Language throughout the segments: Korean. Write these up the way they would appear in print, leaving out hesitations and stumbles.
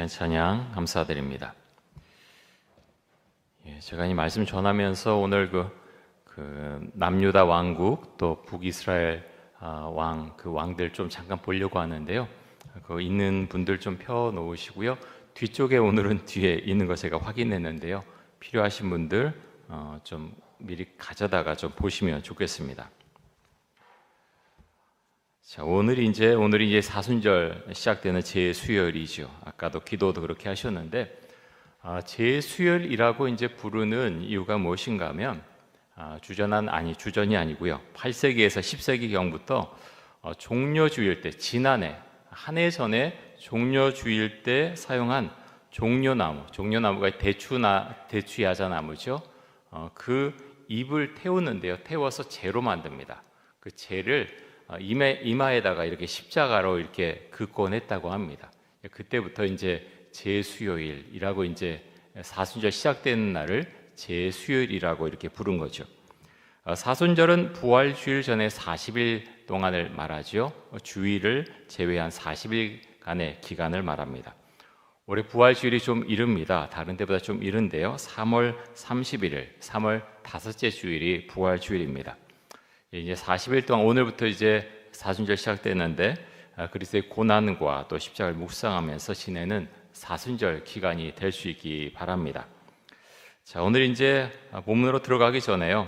귀한 찬양 감사드립니다. 제가 이 말씀 전하면서 오늘 그 남유다 왕국 또 북이스라엘 그 왕들 좀 잠깐 보려고 하는데요. 그 있는 분들 좀 펴 놓으시고요. 뒤쪽에 오늘은 뒤에 있는 거 제가 확인했는데요. 필요하신 분들 좀 미리 가져다가 좀 보시면 좋겠습니다. 자, 오늘이 이제 사순절 시작되는 제수열이죠. 아까도 기도도 그렇게 하셨는데 제수열이라고 이제 부르는 이유가 무엇인가 하면 주전이 아니고요. 8세기에서 10세기 경부터 종려주일 때 지난해 한 해 전에 종려주일 때 사용한 종려나무가 대추야자나무죠. 그 잎을 태우는데요. 태워서 재로 만듭니다. 그 재를 이마에다가 이렇게 십자가로 이렇게 긋곤 했다고 합니다. 그때부터 이제 제수요일이라고 이제 사순절 시작되는 날을 제수요일이라고 이렇게 부른 거죠. 사순절은 부활주일 전에 40일 동안을 말하죠. 주일을 제외한 40일간의 기간을 말합니다. 올해 부활주일이 좀 이릅니다. 다른 때보다 좀 이른데요. 3월 31일, 3월 다섯째 주일이 부활주일입니다. 이제 40일 동안 오늘부터 이제 사순절 시작되는데 그리스도의 고난과 또 십자가를 묵상하면서 지내는 사순절 기간이 될 수 있기 바랍니다. 자, 오늘 이제 본문으로 들어가기 전에요.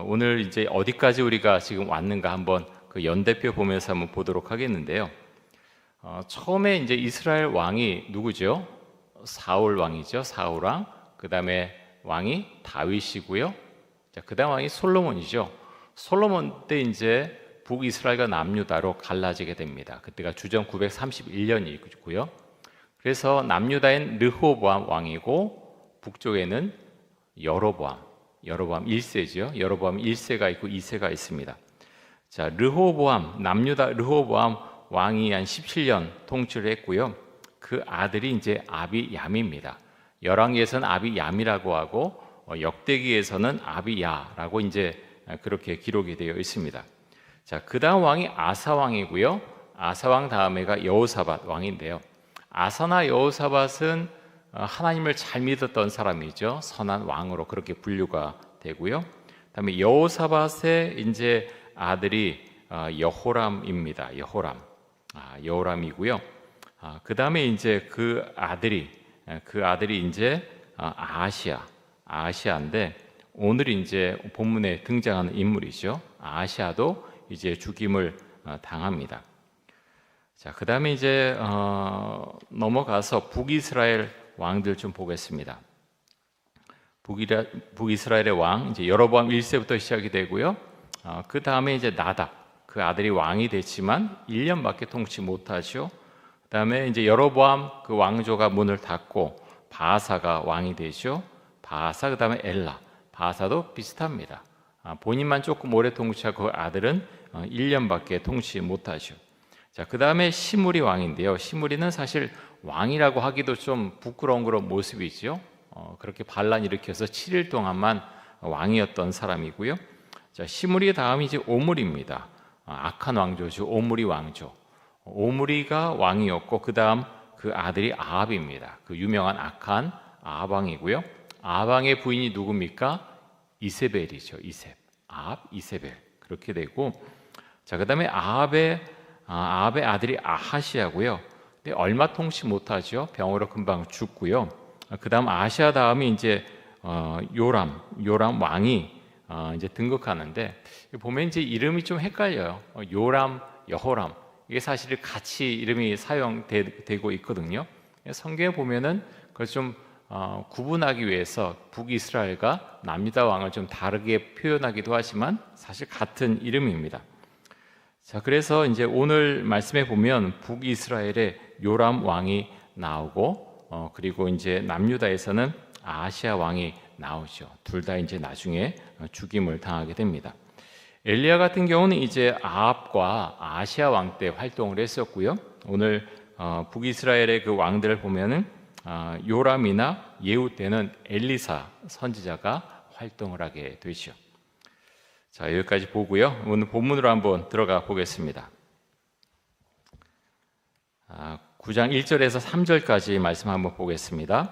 오늘 이제 어디까지 우리가 지금 왔는가 한번 그 연대표 보면서 한번 보도록 하겠는데요. 처음에 이제 이스라엘 왕이 누구죠? 사울 왕이죠. 사울 왕. 그 다음에 왕이 다윗이고요. 자, 그 다음 왕이 솔로몬이죠. 솔로몬 때 이제 북이스라엘과 남유다로 갈라지게 됩니다. 그때가 주전 931년이고요. 그래서 남유다엔 르호보암 왕이고 북쪽에는 여로보암 1세죠. 여로보암 1세가 있고 2세가 있습니다. 자, 남유다 르호보암 왕이 한 17년 통치를 했고요. 그 아들이 이제 아비얌입니다. 열왕기에서는 아비얌이라고 하고 역대기에서는 아비야라고 이제 그렇게 기록이 되어 있습니다. 자, 그 다음 왕이 아사 왕이고요. 아사 왕 다음에가 여호사밧 왕인데요. 아사나 여호사밧은 하나님을 잘 믿었던 사람이죠. 선한 왕으로 그렇게 분류가 되고요. 그다음에 여호사밧의 이제 아들이 여호람입니다. 여호람이고요. 그 다음에 이제 그 아들이 이제 아시아인데 오늘 이제 본문에 등장하는 인물이죠. 아시아도 이제 죽임을 당합니다. 자, 그 다음에 이제 넘어가서 북이스라엘 왕들 좀 보겠습니다. 북이스라엘의 왕 이제 여로보암 1세부터 시작이 되고요. 그 다음에 이제 나답 그 아들이 왕이 됐지만 1년밖에 통치 못하죠. 그 다음에 이제 여로보암 그 왕조가 문을 닫고 바아사가 왕이 되죠. 바아사 그 다음에 엘라 바아사도 비슷합니다. 본인만 조금 오래 통치하고 그 아들은 1년밖에 통치 못하죠. 자, 그 다음에 시므리 왕인데요. 시므리는 사실 왕이라고 하기도 좀 부끄러운 그런 모습이죠. 그렇게 반란 일으켜서 7일 동안만 왕이었던 사람이고요. 자, 시므리 다음이 이제 오므리입니다. 악한 왕조죠. 오므리 왕조. 오므리가 왕이었고 그 다음 그 아들이 아합입니다. 그 유명한 악한 아합 왕이고요. 아합 왕의 부인이 누굽니까? 이세벨이죠. 이세벨 그렇게 되고, 자, 그 다음에 아합의 아들이 아하시아고요. 근데 얼마 통치 못하죠. 병으로 금방 죽고요. 그 다음 아시아 다음이 이제 요람 왕이 이제 등극하는데 보면 이제 이름이 좀 헷갈려요. 요람, 여호람 이게 사실 같이 이름이 사용되고 있거든요. 성경에 보면은 그걸 좀 구분하기 위해서 북이스라엘과 남유다 왕을 좀 다르게 표현하기도 하지만 사실 같은 이름입니다. 자, 그래서 이제 오늘 말씀에 보면 북이스라엘의 요람 왕이 나오고 그리고 이제 남유다에서는 아시아 왕이 나오죠. 둘 다 이제 나중에 죽임을 당하게 됩니다. 엘리야 같은 경우는 이제 아합과 아시아 왕 때 활동을 했었고요. 오늘 북이스라엘의 그 왕들을 보면은 요람이나 예후 때는 엘리사 선지자가 활동을 하게 되죠. 자, 여기까지 보고요. 오늘 본문으로 한번 들어가 보겠습니다. 9장 1절에서 3절까지 말씀 한번 보겠습니다.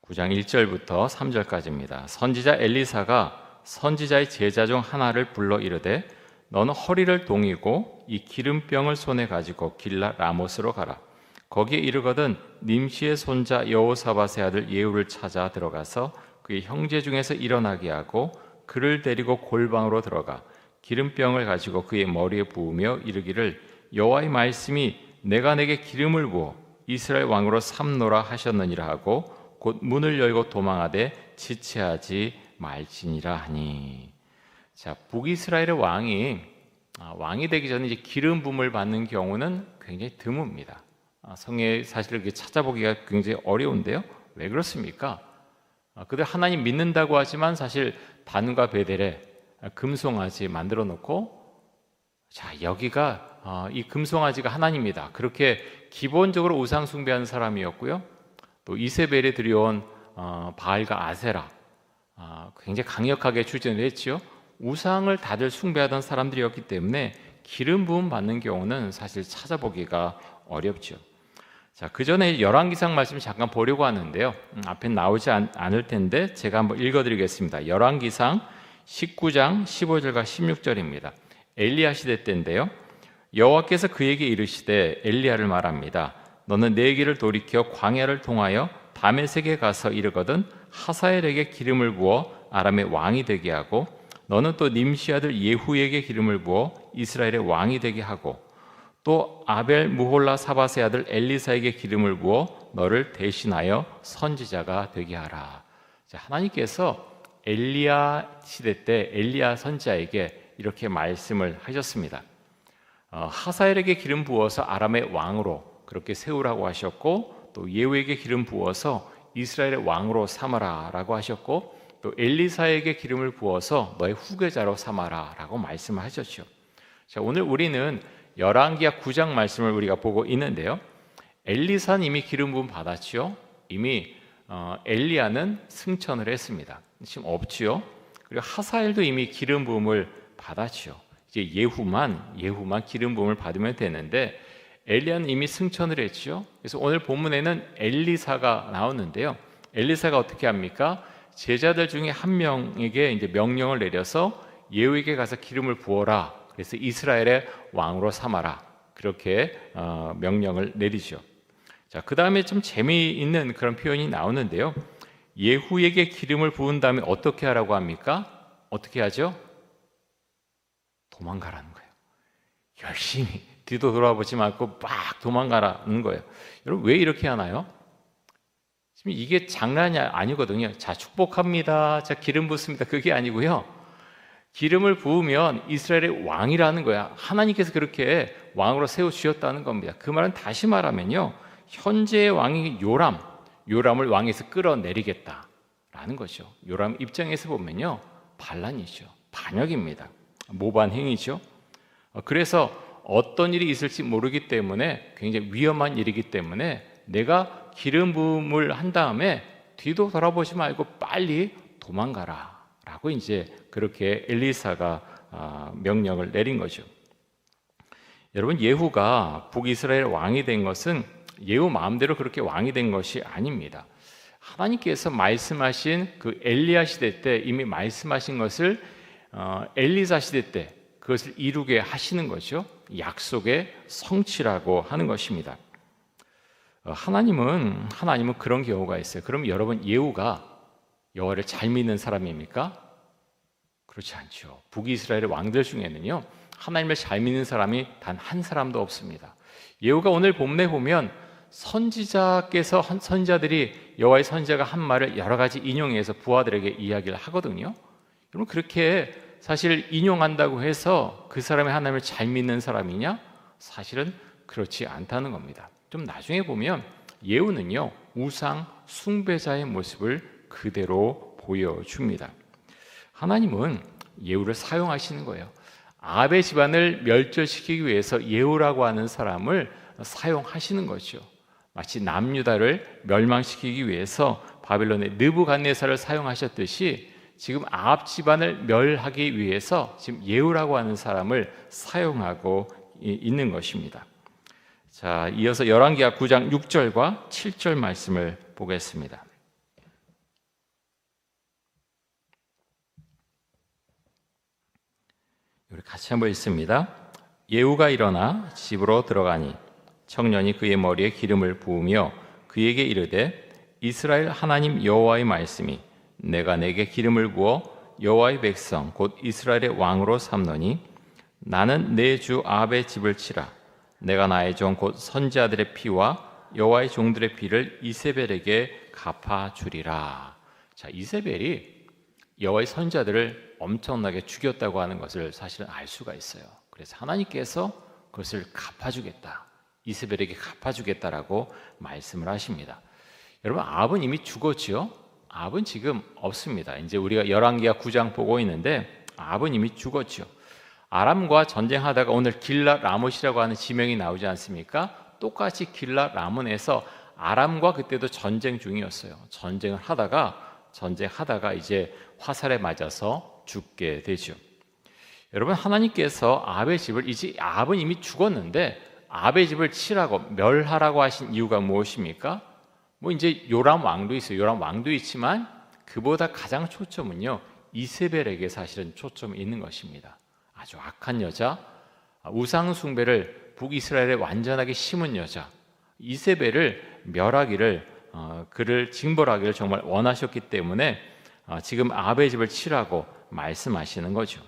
9장 1절부터 3절까지입니다. 선지자 엘리사가 선지자의 제자 중 하나를 불러 이르되 너는 허리를 동이고 이 기름병을 손에 가지고 길라 라못으로 가라. 거기에 이르거든 님시의 손자 여호사밧의 아들 예후를 찾아 들어가서 그의 형제 중에서 일어나게 하고 그를 데리고 골방으로 들어가 기름병을 가지고 그의 머리에 부으며 이르기를 여호와의 말씀이 내가 내게 기름을 부어 이스라엘 왕으로 삼노라 하셨느니라 하고 곧 문을 열고 도망하되 지체하지 말지니라 하니. 자, 북이스라엘의 왕이 되기 전에 이제 기름 부음을 받는 경우는 굉장히 드뭅니다. 성경에 사실 이렇게 찾아보기가 굉장히 어려운데요. 왜 그렇습니까? 그들 하나님 믿는다고 하지만 사실 단과 베델에 금송아지 만들어 놓고, 자, 여기가 이 금송아지가 하나님이다, 그렇게 기본적으로 우상 숭배하는 사람이었고요. 또 이세벨이 들여온 바알과 아세라, 굉장히 강력하게 추진을 했지요. 우상을 다들 숭배하던 사람들이었기 때문에 기름 부음 받는 경우는 사실 찾아보기가 어렵죠. 자, 그 전에 열왕기상 말씀 잠깐 보려고 하는데요. 앞에 나오지 않을 텐데 제가 한번 읽어드리겠습니다. 열왕기상 19장 15절과 16절입니다. 엘리야 시대 때인데요. 여호와께서 그에게 이르시되 엘리야를 말합니다. 너는 내 길을 돌이켜 광야를 통하여 다메섹에 가서 이르거든 하사엘에게 기름을 부어 아람의 왕이 되게 하고 너는 또 님시 아들 예후에게 기름을 부어 이스라엘의 왕이 되게 하고 또 아벨 무홀라 사밧의 아들 엘리사에게 기름을 부어 너를 대신하여 선지자가 되게 하라. 자, 하나님께서 엘리야 시대 때 엘리야 선지자에게 이렇게 말씀을 하셨습니다. 하사엘에게 기름 부어서 아람의 왕으로 그렇게 세우라고 하셨고, 또 예후에게 기름 부어서 이스라엘의 왕으로 삼아라 라고 하셨고, 또 엘리사에게 기름을 부어서 너의 후계자로 삼아라 라고 말씀을 하셨죠. 자, 오늘 우리는 열왕기하 9장 말씀을 우리가 보고 있는데요. 엘리사는 이미 기름 부음 받았죠. 이미 엘리야는 승천을 했습니다. 지금 없지요. 그리고 하사엘도 이미 기름 부음을 받았죠. 이제 예후만 기름 부음을 받으면 되는데 엘리야는 이미 승천을 했죠. 그래서 오늘 본문에는 엘리사가 나오는데요. 엘리사가 어떻게 합니까? 제자들 중에 한 명에게 이제 명령을 내려서 예후에게 가서 기름을 부어라. 그래서 이스라엘의 왕으로 삼아라. 그렇게 명령을 내리죠. 자, 그 다음에 좀 재미있는 그런 표현이 나오는데요. 예후에게 기름을 부은 다음에 어떻게 하라고 합니까? 어떻게 하죠? 도망가라는 거예요. 열심히 뒤도 돌아보지 말고 막 도망가라는 거예요. 여러분, 왜 이렇게 하나요? 지금 이게 장난이 아니거든요. 자, 축복합니다. 자, 기름 붓습니다. 그게 아니고요. 기름을 부으면 이스라엘의 왕이라는 거야. 하나님께서 그렇게 왕으로 세워주셨다는 겁니다. 그 말은 다시 말하면요, 현재의 왕이 요람을 왕에서 끌어내리겠다라는 거죠. 요람 입장에서 보면요, 반란이죠. 반역입니다. 모반행위죠. 그래서 어떤 일이 있을지 모르기 때문에 굉장히 위험한 일이기 때문에 내가 기름 부음을 한 다음에 뒤도 돌아보지 말고 빨리 도망가라 라고 이제 그렇게 엘리사가 명령을 내린 거죠. 여러분, 예후가 북이스라엘 왕이 된 것은 예후 마음대로 그렇게 왕이 된 것이 아닙니다. 하나님께서 말씀하신 그 엘리야 시대 때 이미 말씀하신 것을 엘리사 시대 때 그것을 이루게 하시는 거죠. 약속의 성취라고 하는 것입니다. 하나님은 그런 경우가 있어요. 그럼 여러분, 예후가 여호와를 잘 믿는 사람입니까? 그렇지 않죠. 북이스라엘의 왕들 중에는요, 하나님을 잘 믿는 사람이 단 한 사람도 없습니다. 예후가 오늘 본문에 보면 선지자들이 여호와의 선지자가 한 말을 여러 가지 인용해서 부하들에게 이야기를 하거든요. 그럼 그렇게 사실 인용한다고 해서 그 사람이 하나님을 잘 믿는 사람이냐? 사실은 그렇지 않다는 겁니다. 좀 나중에 보면 예후는요, 우상 숭배자의 모습을 그대로 보여줍니다. 하나님은 예후를 사용하시는 거예요. 아합의 집안을 멸절시키기 위해서 예후라고 하는 사람을 사용하시는 거죠. 마치 남유다를 멸망시키기 위해서 바빌론의 느부갓네살을 사용하셨듯이 지금 아합 집안을 멸하기 위해서 지금 예후라고 하는 사람을 사용하고 있는 것입니다. 자, 이어서 열왕기하 9장 6절과 7절 말씀을 보겠습니다. 우리 같이 한번 읽습니다. 예후가 일어나 집으로 들어가니 청년이 그의 머리에 기름을 부으며 그에게 이르되 이스라엘 하나님 여호와의 말씀이 내가 내게 기름을 부어 여호와의 백성 곧 이스라엘의 왕으로 삼노니 나는 내 주 아합의 집을 치라. 내가 나의 종 곧 선지자들의 피와 여호와의 종들의 피를 이세벨에게 갚아주리라. 자, 이세벨이 여호와의 선지자들을 엄청나게 죽였다고 하는 것을 사실은 알 수가 있어요. 그래서 하나님께서 그것을 갚아주겠다, 이세벨에게 갚아주겠다라고 말씀을 하십니다. 여러분, 아합은 이미 죽었지요? 아합은 지금 없습니다. 이제 우리가 열왕기하 9장 보고 있는데 아합은 이미 죽었죠. 아람과 전쟁하다가 오늘 길랏 라못이라고 하는 지명이 나오지 않습니까? 똑같이 길랏 라못에서 아람과 그때도 전쟁 중이었어요. 전쟁하다가 이제 화살에 맞아서 죽게 되죠. 여러분, 하나님께서 아합의 집을, 이제 아합은 이미 죽었는데 아합의 집을 치라고, 멸하라고 하신 이유가 무엇입니까? 이제 요람 왕도 있어요. 요람 왕도 있지만 그보다 가장 초점은요, 이세벨에게 사실은 초점이 있는 것입니다. 아주 악한 여자, 우상 숭배를 북이스라엘에 완전하게 심은 여자 이세벨을 멸하기를, 그를 징벌하기를 정말 원하셨기 때문에 지금 아합의 집을 치라고 말씀하시는 거죠.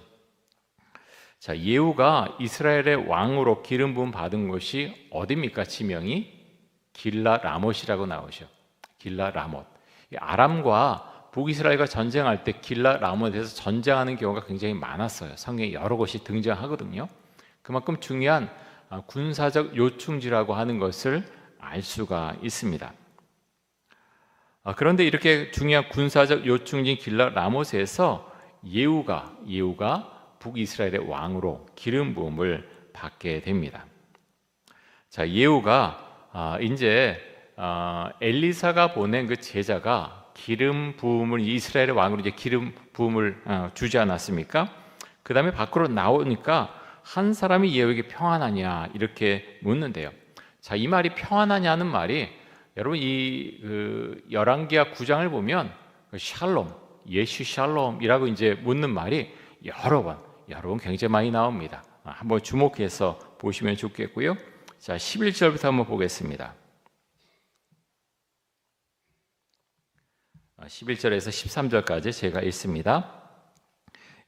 자, 예후가 이스라엘의 왕으로 기름 부음 받은 곳이 어디입니까? 지명이 길랏 라못이라고 나오죠. 길랏 라못. 아람과 북이스라엘과 전쟁할 때 길랏 라못에서 전쟁하는 경우가 굉장히 많았어요. 성경에 여러 곳이 등장하거든요. 그만큼 중요한 군사적 요충지라고 하는 것을 알 수가 있습니다. 그런데 이렇게 중요한 군사적 요충지인 길랏 라못에서 예후가 북이스라엘의 왕으로 기름 부음을 받게 됩니다. 자, 예후가 이제 엘리사가 보낸 그 제자가 기름 부음을, 이스라엘의 왕으로 이제 기름 부음을 주지 않았습니까? 그 다음에 밖으로 나오니까 한 사람이 예후에게 평안하냐 이렇게 묻는데요. 자, 이 말이 평안하냐는 말이, 여러분 이 열왕기하 9장을 보면 샬롬, 예수 샬롬이라고 이제 묻는 말이 여러 번 굉장히 많이 나옵니다. 한번 주목해서 보시면 좋겠고요. 자, 11절부터 한번 보겠습니다. 11절에서 13절까지 제가 읽습니다.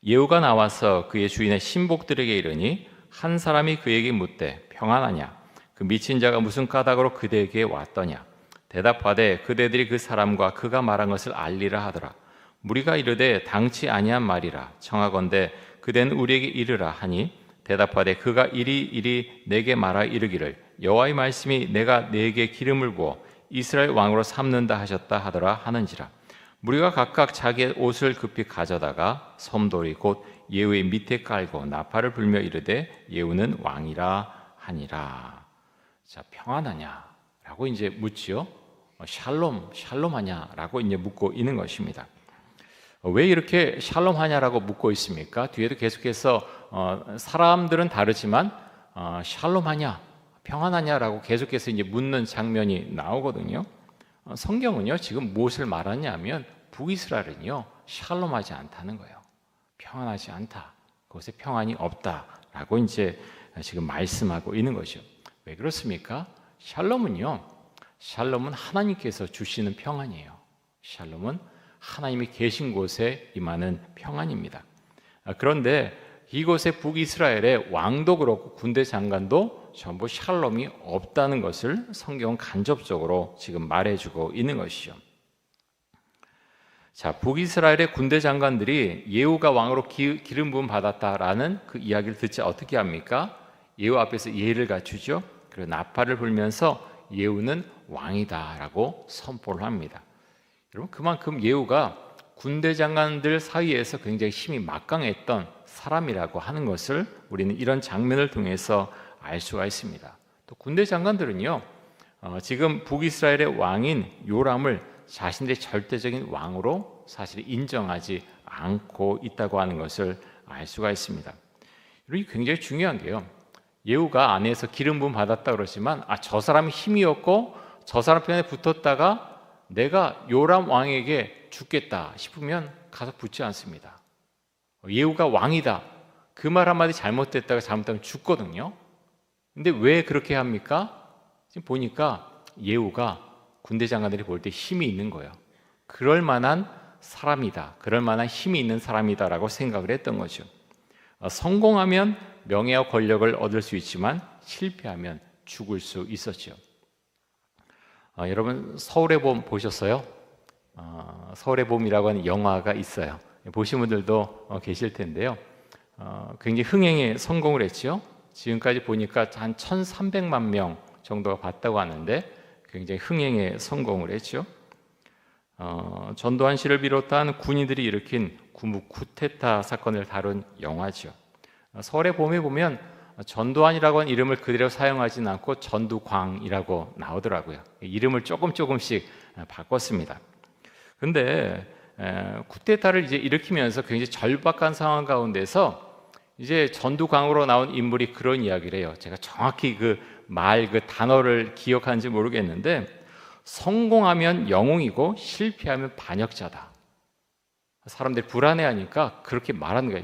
예후가 나와서 그의 주인의 신복들에게 이르니 한 사람이 그에게 묻되 평안하냐? 그 미친 자가 무슨 까닭으로 그대에게 왔더냐? 대답하되 그대들이 그 사람과 그가 말한 것을 알리라 하더라. 무리가 이르되 당치 아니한 말이라. 청하건대 그대는 우리에게 이르라 하니 대답하되 그가 이리 내게 말하 이르기를 여호와의 말씀이 내가 네게 기름을 부어 이스라엘 왕으로 삼는다 하셨다 하더라 하는지라. 무리가 각각 자기의 옷을 급히 가져다가 섬돌이 곧 예후의 밑에 깔고 나팔을 불며 이르되 예후는 왕이라 하니라. 자, 평안하냐라고 이제 묻지요. 샬롬하냐라고 이제 묻고 있는 것입니다. 왜 이렇게 샬롬하냐라고 묻고 있습니까? 뒤에도 계속해서 사람들은 다르지만 샬롬하냐, 평안하냐라고 계속해서 이제 묻는 장면이 나오거든요. 성경은요, 지금 무엇을 말하냐면 북이스라엘은요, 샬롬하지 않다는 거예요. 평안하지 않다. 그곳에 평안이 없다라고 이제 지금 말씀하고 있는 것이죠. 왜 그렇습니까? 샬롬은 하나님께서 주시는 평안이에요. 샬롬은 하나님이 계신 곳에 임하는 평안입니다. 그런데 이곳에 북이스라엘의 왕도 그렇고 군대 장관도 전부 샬롬이 없다는 것을 성경은 간접적으로 지금 말해주고 있는 것이죠. 자, 북이스라엘의 군대 장관들이 예후가 왕으로 기름 부음 받았다라는 그 이야기를 듣자 어떻게 합니까? 예후 앞에서 예의를 갖추죠. 그리고 나팔을 불면서 예후는 왕이다라고 선포를 합니다. 여러분, 그만큼 예후가 군대 장관들 사이에서 굉장히 힘이 막강했던 사람이라고 하는 것을 우리는 이런 장면을 통해서 알 수가 있습니다. 또 군대 장관들은요, 지금 북이스라엘의 왕인 요람을 자신들의 절대적인 왕으로 사실 인정하지 않고 있다고 하는 것을 알 수가 있습니다. 이게 굉장히 중요한 게요, 예후가 안에서 기름 부음 받았다 그러지만 저 사람이 힘이 없고 저 사람 편에 붙었다가 내가 요람 왕에게 죽겠다 싶으면 가서 붙지 않습니다. 예후가 왕이다. 그 말 한마디 잘못됐다가 잘못하면 죽거든요. 근데 왜 그렇게 합니까? 지금 보니까 예후가 군대 장관들이 볼 때 힘이 있는 거예요. 그럴 만한 사람이다. 그럴 만한 힘이 있는 사람이다라고 생각을 했던 거죠. 성공하면 명예와 권력을 얻을 수 있지만 실패하면 죽을 수 있었죠. 여러분 서울의 봄 보셨어요? 서울의 봄이라고 하는 영화가 있어요. 보신 분들도 계실 텐데요. 굉장히 흥행에 성공을 했죠. 지금까지 보니까 한 1,300만 명 정도가 봤다고 하는데 굉장히 흥행에 성공을 했죠. 전두환 씨를 비롯한 군인들이 일으킨 군부 쿠데타 사건을 다룬 영화죠. 서울의 봄에 보면 전두환이라고 하는 이름을 그대로 사용하지는 않고 전두광이라고 나오더라고요. 이름을 조금씩 바꿨습니다. 근데 쿠데타를 이제 일으키면서 굉장히 절박한 상황 가운데서 이제 전두광으로 나온 인물이 그런 이야기를 해요. 제가 정확히 그 단어를 기억하는지 모르겠는데 성공하면 영웅이고 실패하면 반역자다. 사람들이 불안해하니까 그렇게 말하는 거예요.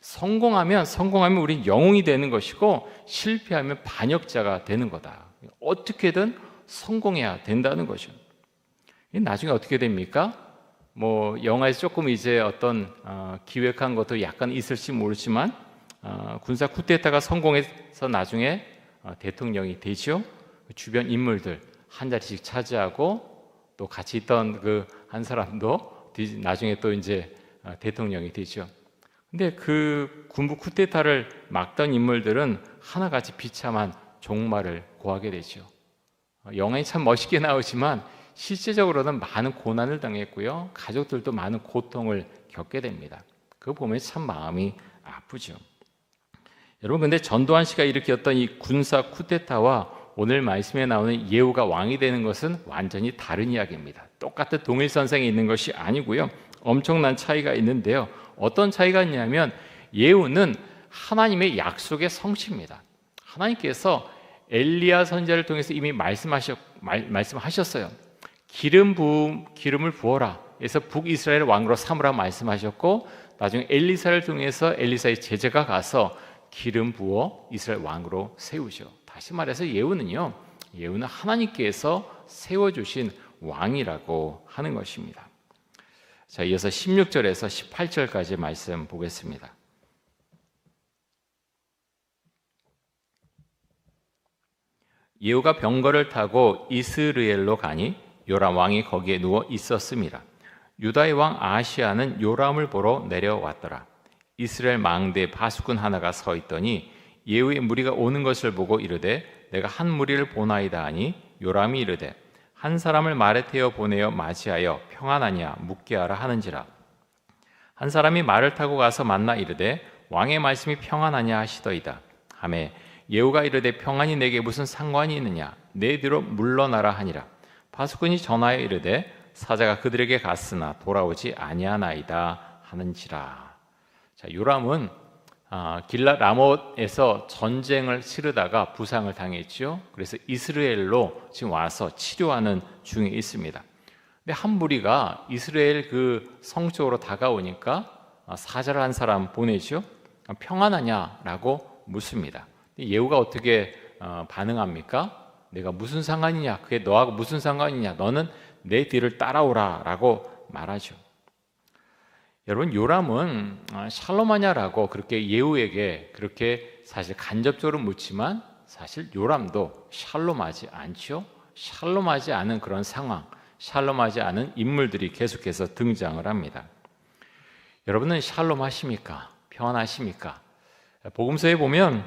성공하면 우린 영웅이 되는 것이고 실패하면 반역자가 되는 거다. 어떻게든 성공해야 된다는 거죠. 나중에 어떻게 됩니까? 영화에서 조금 이제 어떤 기획한 것도 약간 있을지 모르지만 군사 쿠데타가 성공해서 나중에 대통령이 되죠. 주변 인물들 한 자리씩 차지하고 또 같이 있던 그 한 사람도 나중에 또 이제 대통령이 되죠. 근데 그 군부 쿠데타를 막던 인물들은 하나같이 비참한 종말을 고하게 되죠. 영화에 참 멋있게 나오지만 실제적으로는 많은 고난을 당했고요. 가족들도 많은 고통을 겪게 됩니다. 그거 보면 참 마음이 아프죠. 여러분 근데 전두환 씨가 일으켰던 이 군사 쿠데타와 오늘 말씀에 나오는 예후가 왕이 되는 것은 완전히 다른 이야기입니다. 똑같은 동일선상에 있는 것이 아니고요. 엄청난 차이가 있는데요. 어떤 차이가 있냐면 예후는 하나님의 약속의 성취입니다. 하나님께서 엘리야 선지자를 통해서 이미 말씀하셨어요. 기름을 부어라. 그래서 북이스라엘 왕으로 삼으라 말씀하셨고 나중에 엘리사를 통해서 엘리사의 제자가 가서 기름 부어 이스라엘 왕으로 세우죠. 다시 말해서 예후는 하나님께서 세워주신 왕이라고 하는 것입니다. 자, 이어서 16절에서 18절까지 말씀 보겠습니다. 예후가 병거를 타고 이스르엘로 가니 요람 왕이 거기에 누워 있었습니다. 유다의 왕 아하시야는 요람을 보러 내려왔더라. 이스라엘 망대 바수꾼 하나가 서 있더니 예후의 무리가 오는 것을 보고 이르되 내가 한 무리를 보나이다 하니 요람이 이르되 한 사람을 말에 태워 보내어 맞이하여 평안하냐 묻게 하라 하는지라. 한 사람이 말을 타고 가서 만나 이르되 왕의 말씀이 평안하냐 하시더이다 하매 예후가 이르되 평안이 내게 무슨 상관이 있느냐 내 뒤로 물러나라 하니라. 바수꾼이 전하여 이르되 사자가 그들에게 갔으나 돌아오지 아니하나이다 하는지라. 자, 요람은 길랏 라못에서 전쟁을 치르다가 부상을 당했죠. 그래서 이스라엘로 지금 와서 치료하는 중에 있습니다. 근데 한 무리가 이스라엘 그 성 쪽으로 다가오니까 사자를 한 사람 보내죠. 평안하냐라고 묻습니다. 예후가 어떻게 반응합니까? 내가 무슨 상관이냐? 그게 너하고 무슨 상관이냐? 너는 내 뒤를 따라오라라고 말하죠. 여러분 요람은 샬롬하냐라고 그렇게 예후에게 그렇게 사실 간접적으로 묻지만 사실 요람도 샬롬하지 않죠. 샬롬하지 않은 그런 상황, 샬롬하지 않은 인물들이 계속해서 등장을 합니다. 여러분은 샬롬하십니까? 평안하십니까? 복음서에 보면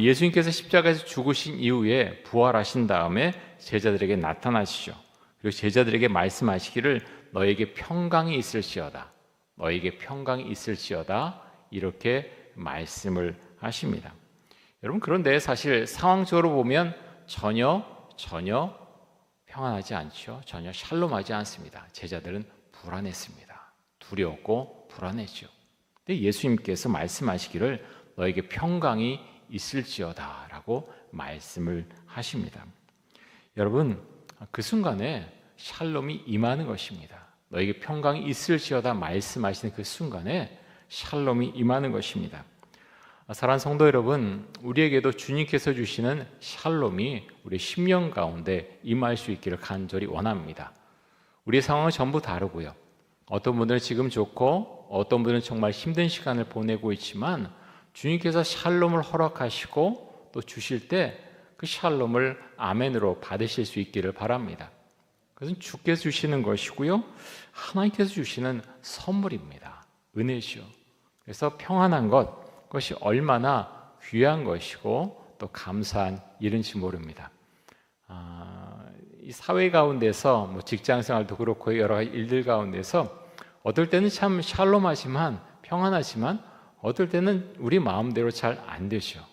예수님께서 십자가에서 죽으신 이후에 부활하신 다음에 제자들에게 나타나시죠. 그리고 제자들에게 말씀하시기를 너에게 평강이 있을지어다. 너에게 평강이 있을지어다 이렇게 말씀을 하십니다. 여러분 그런데 사실 상황적으로 보면 전혀 평안하지 않죠. 전혀 샬롬하지 않습니다. 제자들은 불안했습니다. 두려웠고 불안했죠. 근데 예수님께서 말씀하시기를 너에게 평강이 있을지어다 라고 라고 말씀을 하십니다. 여러분, 그 순간에 샬롬이 임하는 것입니다. 너에게 평강이 있을지어다 말씀하시는 그 순간에 샬롬이 임하는 것입니다. 사랑하는 성도 여러분, 우리에게도 주님께서 주시는 샬롬이 우리 심령 가운데 임할 수 있기를 간절히 원합니다. 우리의 상황은 전부 다르고요. 어떤 분들은 지금 좋고 어떤 분들은 정말 힘든 시간을 보내고 있지만 주님께서 샬롬을 허락하시고 또 주실 때 그 샬롬을 아멘으로 받으실 수 있기를 바랍니다. 그것은 주께서 주시는 것이고요, 하나님께서 주시는 선물입니다. 은혜시요. 그래서 평안한 그것이 얼마나 귀한 것이고 또 감사한 일인지 모릅니다. 이 사회 가운데서 직장 생활도 그렇고 여러 가지 일들 가운데서 어떨 때는 참 샬롬하지만 평안하지만 어떨 때는 우리 마음대로 잘 안 되죠.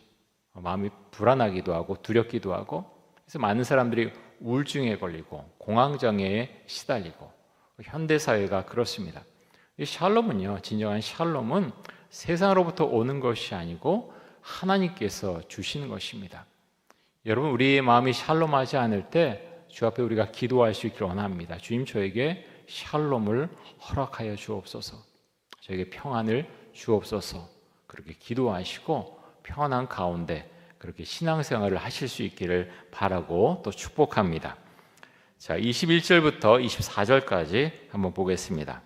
마음이 불안하기도 하고 두렵기도 하고, 그래서 많은 사람들이 우울증에 걸리고 공황장애에 시달리고, 현대 사회가 그렇습니다. 이 샬롬은요, 진정한 샬롬은 세상으로부터 오는 것이 아니고 하나님께서 주시는 것입니다. 여러분, 우리의 마음이 샬롬하지 않을 때 주 앞에 우리가 기도할 수 있기를 원합니다. 주님, 저에게 샬롬을 허락하여 주옵소서, 저에게 평안을 주옵소서. 그렇게 기도하시고 평안한 가운데 그렇게 신앙생활을 하실 수 있기를 바라고 또 축복합니다. 자, 21절부터 24절까지 한번 보겠습니다.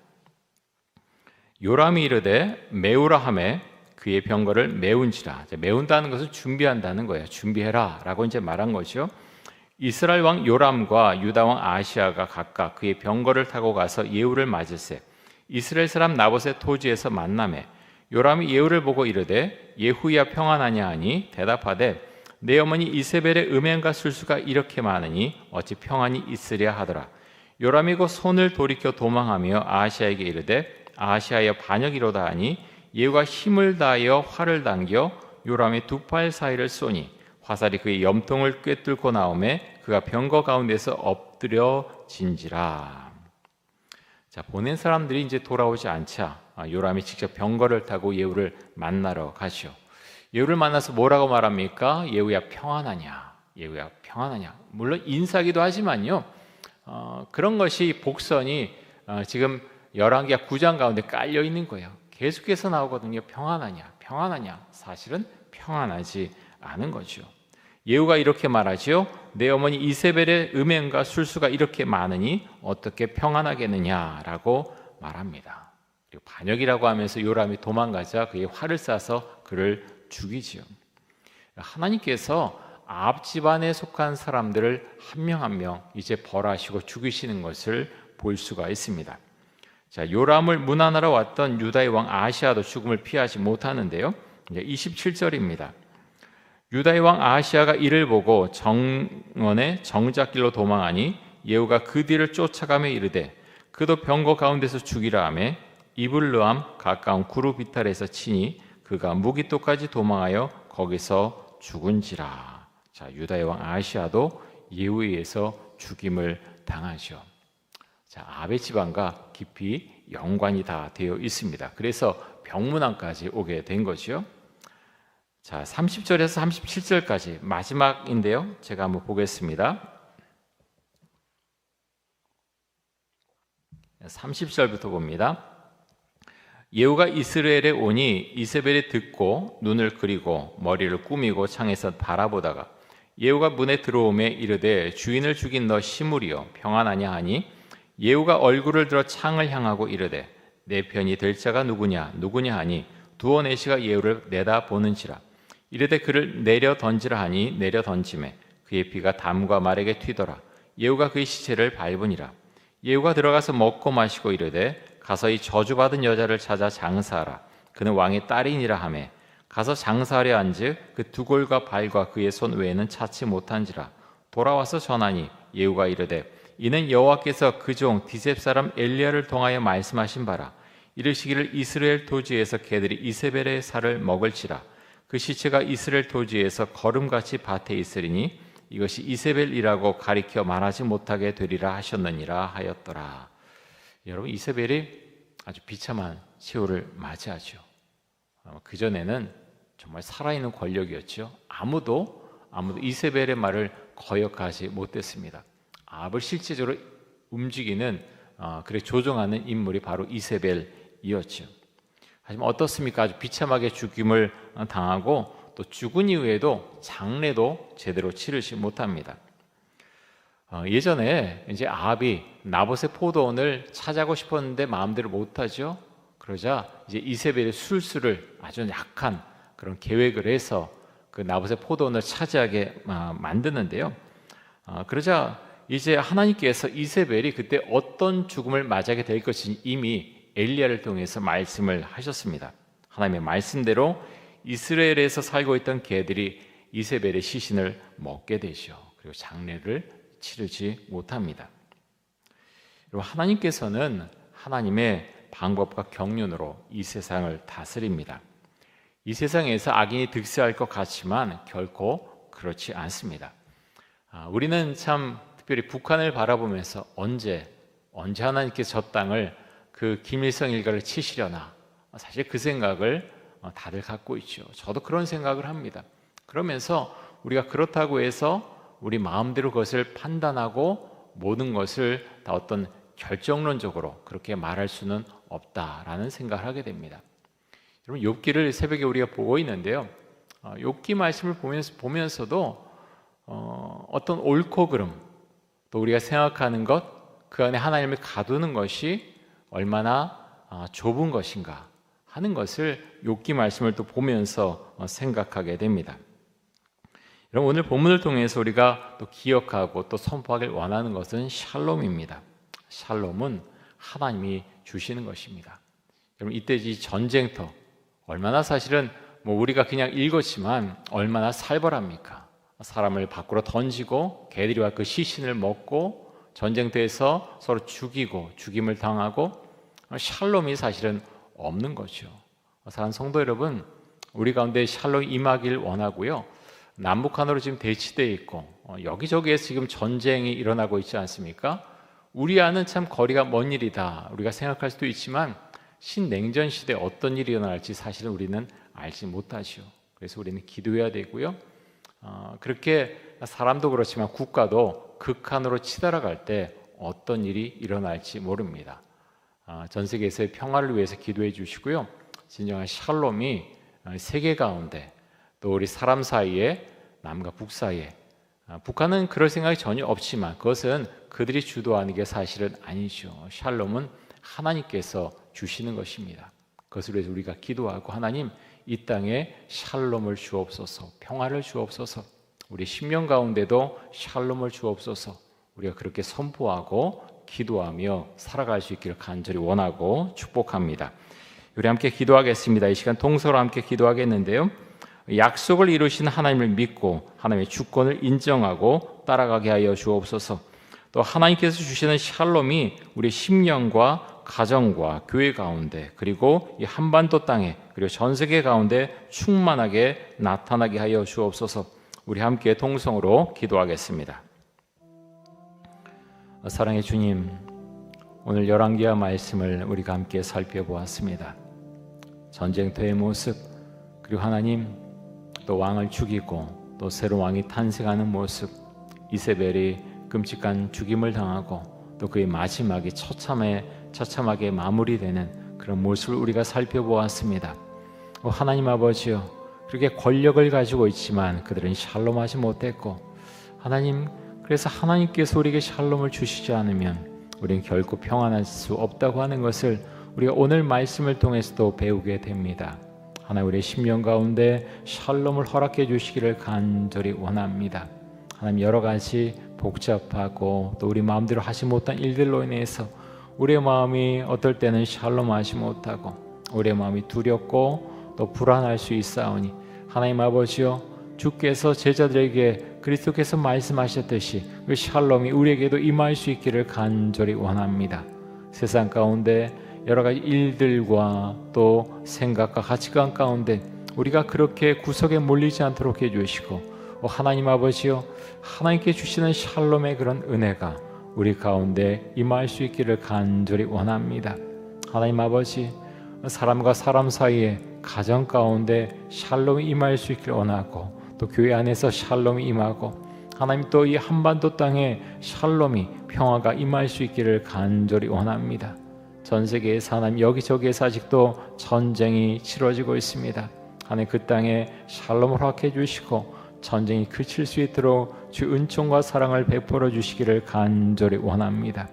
요람이 이르되 메우라 하매 그의 병거를 메운지라. 메운다는 것은 준비한다는 거예요. 준비해라 라고 이제 말한 거죠. 이스라엘 왕 요람과 유다 왕 아하시아가 각각 그의 병거를 타고 가서 예후를 맞을세 이스라엘 사람 나봇의 토지에서 만나매 요람이 예후를 보고 이르되 예후야 평안하냐 하니 대답하되 내 어머니 이세벨의 음행과 술수가 이렇게 많으니 어찌 평안이 있으랴 하더라. 요람이 곧 손을 돌이켜 도망하며 아하시아에게 이르되 아하시아여 반역이로다 하니 예후가 힘을 다하여 활을 당겨 요람의 두 팔 사이를 쏘니 화살이 그의 염통을 꿰뚫고 나오매 그가 병거 가운데서 엎드려진지라. 자, 보낸 사람들이 이제 돌아오지 않자 요람이 직접 병거를 타고 예후를 만나러 가죠. 예후를 만나서 뭐라고 말합니까? 예후야 평안하냐? 예후야 평안하냐? 물론 인사기도 하지만요, 그런 것이 복선이 지금 열왕기하 9장 가운데 깔려 있는 거예요. 계속해서 나오거든요. 평안하냐? 평안하냐? 사실은 평안하지 않은 거죠. 예후가 이렇게 말하지요. 내 어머니 이세벨의 음행과 술수가 이렇게 많으니 어떻게 평안하겠느냐라고 말합니다. 그리고 반역이라고 하면서 요람이 도망가자 그의 활을 쏴서 그를 죽이지요. 하나님께서 아합 집안에 속한 사람들을 한 명 한 명 이제 벌하시고 죽이시는 것을 볼 수가 있습니다. 자, 요람을 문안하러 왔던 유다의 왕 아하시아도 죽음을 피하지 못하는데요. 이제 27절입니다. 유다의 왕 아하시아가 이를 보고 정원의 정작길로 도망하니 예후가 그 뒤를 쫓아가며 이르되 그도 병거 가운데서 죽이라 하며 이블르암 가까운 구루 비탈에서 치니 그가 무기토까지 도망하여 거기서 죽은지라. 자, 유다의 왕 아하시아도 예후에 의해서 죽임을 당하죠. 자, 아합의 집안과 깊이 연관이 다 되어 있습니다. 그래서 병문안까지 오게 된 거죠. 자, 30절에서 37절까지 마지막인데요. 제가 한번 보겠습니다. 30절부터 봅니다. 예후가 이스라엘에 오니 이세벨이 듣고 눈을 그리고 머리를 꾸미고 창에서 바라보다가 예후가 문에 들어오매 이르되 주인을 죽인 너 시므리여 평안하냐 하니 예후가 얼굴을 들어 창을 향하고 이르되 내 편이 될 자가 누구냐 하니 두어 내시가 예후를 내다보는지라. 이르되 그를 내려 던지라 하니 내려 던지매 그의 피가 담과 말에게 튀더라. 예후가 그의 시체를 밟으니라. 예후가 들어가서 먹고 마시고 이르되 가서 이 저주받은 여자를 찾아 장사하라. 그는 왕의 딸이니라 하매 가서 장사하려 한즉 그 두골과 발과 그의 손 외에는 찾지 못한지라. 돌아와서 전하니 예후가 이르되 이는 여호와께서 그 종 디셉 사람 엘리야를 통하여 말씀하신 바라. 이르시기를 이스라엘 토지에서 개들이 이세벨의 살을 먹을지라. 그 시체가 이스라엘 토지에서 거름같이 밭에 있으리니 이것이 이세벨이라고 가리켜 말하지 못하게 되리라 하셨느니라 하였더라. 여러분, 이세벨이 아주 비참한 최후를 맞이하죠. 그전에는 정말 살아있는 권력이었죠. 아무도 아무도 이세벨의 말을 거역하지 못했습니다. 아합을 실제적으로 움직이는 그래 조종하는 인물이 바로 이세벨이었죠. 하지만 어떻습니까? 아주 비참하게 죽임을 당하고 또 죽은 이후에도 장례도 제대로 치르지 못합니다. 예전에 이제 아합이 나봇의 포도원을 차지하고 싶었는데 마음대로 못하죠. 그러자 이제 이세벨의 술수를 아주 약한 그런 계획을 해서 그 나봇의 포도원을 차지하게 만드는데요. 그러자 이제 하나님께서 이세벨이 그때 어떤 죽음을 맞이하게 될 것인지 이미 엘리야를 통해서 말씀을 하셨습니다. 하나님의 말씀대로 이스라엘에서 살고 있던 개들이 이세벨의 시신을 먹게 되죠. 그리고 장례를 치르지 못합니다. 여러분, 하나님께서는 하나님의 방법과 경륜으로 이 세상을 다스립니다. 이 세상에서 악인이 득세할 것 같지만 결코 그렇지 않습니다. 우리는 참 특별히 북한을 바라보면서 언제 하나님께서 저 땅을 그 김일성 일가를 치시려나, 사실 그 생각을 다들 갖고 있죠. 저도 그런 생각을 합니다. 그러면서 우리가 그렇다고 해서 우리 마음대로 그것을 판단하고 모든 것을 다 어떤 결정론적으로 그렇게 말할 수는 없다라는 생각을 하게 됩니다. 여러분, 욥기를 새벽에 우리가 보고 있는데요. 욥기 말씀을 보면서도 어떤 옳고 그름, 또 우리가 생각하는 것, 그 안에 하나님을 가두는 것이 얼마나 좁은 것인가 하는 것을 욥기 말씀을 또 보면서 생각하게 됩니다. 여러분, 오늘 본문을 통해서 우리가 또 기억하고 또 선포하길 원하는 것은 샬롬입니다. 샬롬은 하나님이 주시는 것입니다. 여러분, 이때 이 전쟁터 얼마나 사실은 우리가 그냥 읽었지만 얼마나 살벌합니까? 사람을 밖으로 던지고 개들이 와 그 시신을 먹고 전쟁터에서 서로 죽이고 죽임을 당하고 샬롬이 사실은 없는 거죠. 사랑하는 성도 여러분, 우리 가운데 샬롬이 임하길 원하고요. 남북한으로 지금 대치되어 있고 여기저기에서 지금 전쟁이 일어나고 있지 않습니까? 우리와는 참 거리가 먼 일이다 우리가 생각할 수도 있지만 신냉전 시대에 어떤 일이 일어날지 사실은 우리는 알지 못하죠. 그래서 우리는 기도해야 되고요. 그렇게 사람도 그렇지만 국가도 극한으로 치달아갈 때 어떤 일이 일어날지 모릅니다. 전 세계에서의 평화를 위해서 기도해 주시고요. 진정한 샬롬이 세계 가운데 또 우리 사람 사이에 남과 북 사이에 북한은 그럴 생각이 전혀 없지만 그것은 그들이 주도하는 게 사실은 아니죠. 샬롬은 하나님께서 주시는 것입니다. 그것을 위해서 우리가 기도하고 하나님 이 땅에 샬롬을 주옵소서, 평화를 주옵소서, 우리 심령 가운데도 샬롬을 주옵소서, 우리가 그렇게 선포하고 기도하며 살아갈 수 있기를 간절히 원하고 축복합니다. 우리 함께 기도하겠습니다. 이 시간 동서로 함께 기도하겠는데요. 약속을 이루신 하나님을 믿고 하나님의 주권을 인정하고 따라가게 하여 주옵소서. 또 하나님께서 주시는 샬롬이 우리 심령과 가정과 교회 가운데 그리고 이 한반도 땅에 그리고 전 세계 가운데 충만하게 나타나게 하여 주옵소서. 우리 함께 동성으로 기도하겠습니다. 사랑의 주님, 오늘 열왕기하 말씀을 우리가 함께 살펴보았습니다. 전쟁터의 모습, 그리고 하나님 또 왕을 죽이고 또 새로운 왕이 탄생하는 모습, 이세벨이 끔찍한 죽임을 당하고 또 그의 마지막이 처참하게 마무리되는 그런 모습을 우리가 살펴보았습니다. 하나님 아버지요, 그렇게 권력을 가지고 있지만 그들은 샬롬하지 못했고 하나님, 그래서 하나님께서 우리에게 샬롬을 주시지 않으면 우리는 결코 평안할 수 없다고 하는 것을 우리가 오늘 말씀을 통해서도 배우게 됩니다. 하나님, 우리의 심령 가운데 샬롬을 허락해 주시기를 간절히 원합니다. 하나님, 여러 가지 복잡하고 또 우리 마음대로 하지 못한 일들로 인해서 우리의 마음이 어떨 때는 샬롬하지 못하고 우리의 마음이 두렵고 또 불안할 수 있사오니 하나님 아버지여, 주께서 제자들에게 그리스도께서 말씀하셨듯이 그 샬롬이 우리에게도 임할 수 있기를 간절히 원합니다. 세상 가운데 여러 가지 일들과 또 생각과 가치관 가운데 우리가 그렇게 구석에 몰리지 않도록 해주시고 하나님 아버지여, 하나님께 주시는 샬롬의 그런 은혜가 우리 가운데 임할 수 있기를 간절히 원합니다. 하나님 아버지, 사람과 사람 사이에 가정 가운데 샬롬이 임할 수 있기를 원하고 또 교회 안에서 샬롬이 임하고 하나님 또 이 한반도 땅에 샬롬이 평화가 임할 수 있기를 간절히 원합니다. 전 세계에서 하나님 여기저기에서 아직도 전쟁이 치러지고 있습니다. 하나님 그 땅에 샬롬을 허락해 주시고 전쟁이 그칠 수 있도록 주 은총과 사랑을 베풀어 주시기를 간절히 원합니다.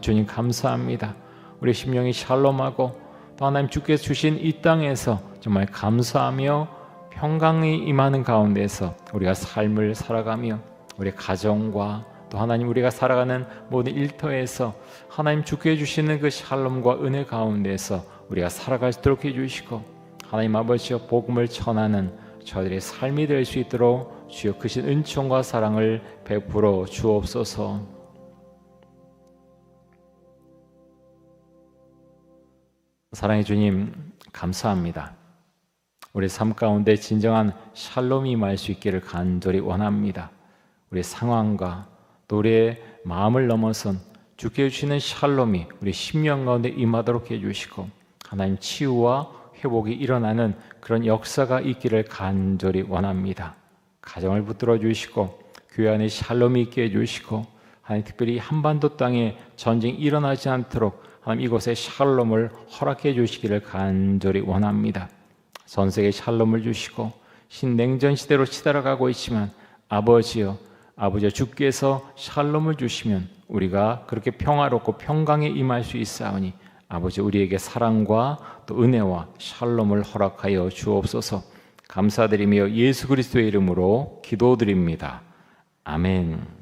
주님 감사합니다. 우리 심령이 샬롬하고 또 하나님 주께서 주신 이 땅에서 정말 감사하며 평강이 임하는 가운데서 우리가 삶을 살아가며 우리 가정과 또 하나님 우리가 살아가는 모든 일터에서 하나님 주께 주시는 그 샬롬과 은혜 가운데서 우리가 살아갈 수 있도록 해주시고 하나님 아버지여 복음을 전하는 저희들의 삶이 될 수 있도록 주여 크신 은총과 사랑을 베풀어 주옵소서. 사랑의 주님 감사합니다. 우리 삶 가운데 진정한 샬롬이 임할 수 있기를 간절히 원합니다. 우리 상황과 또 우리의 마음을 넘어선 주께 주시는 샬롬이 우리 심령 가운데 임하도록 해주시고 하나님 치유와 회복이 일어나는 그런 역사가 있기를 간절히 원합니다. 가정을 붙들어 주시고 교회 안에 샬롬이 있게 해주시고 하나님 특별히 한반도 땅에 전쟁이 일어나지 않도록 하나님 이곳에 샬롬을 허락해 주시기를 간절히 원합니다. 전 세계에 샬롬을 주시고 신냉전 시대로 치달아가고 있지만 아버지여 주께서 샬롬을 주시면 우리가 그렇게 평화롭고 평강에 임할 수 있사오니 아버지 우리에게 사랑과 또 은혜와 샬롬을 허락하여 주옵소서. 감사드리며 예수 그리스도의 이름으로 기도드립니다. 아멘.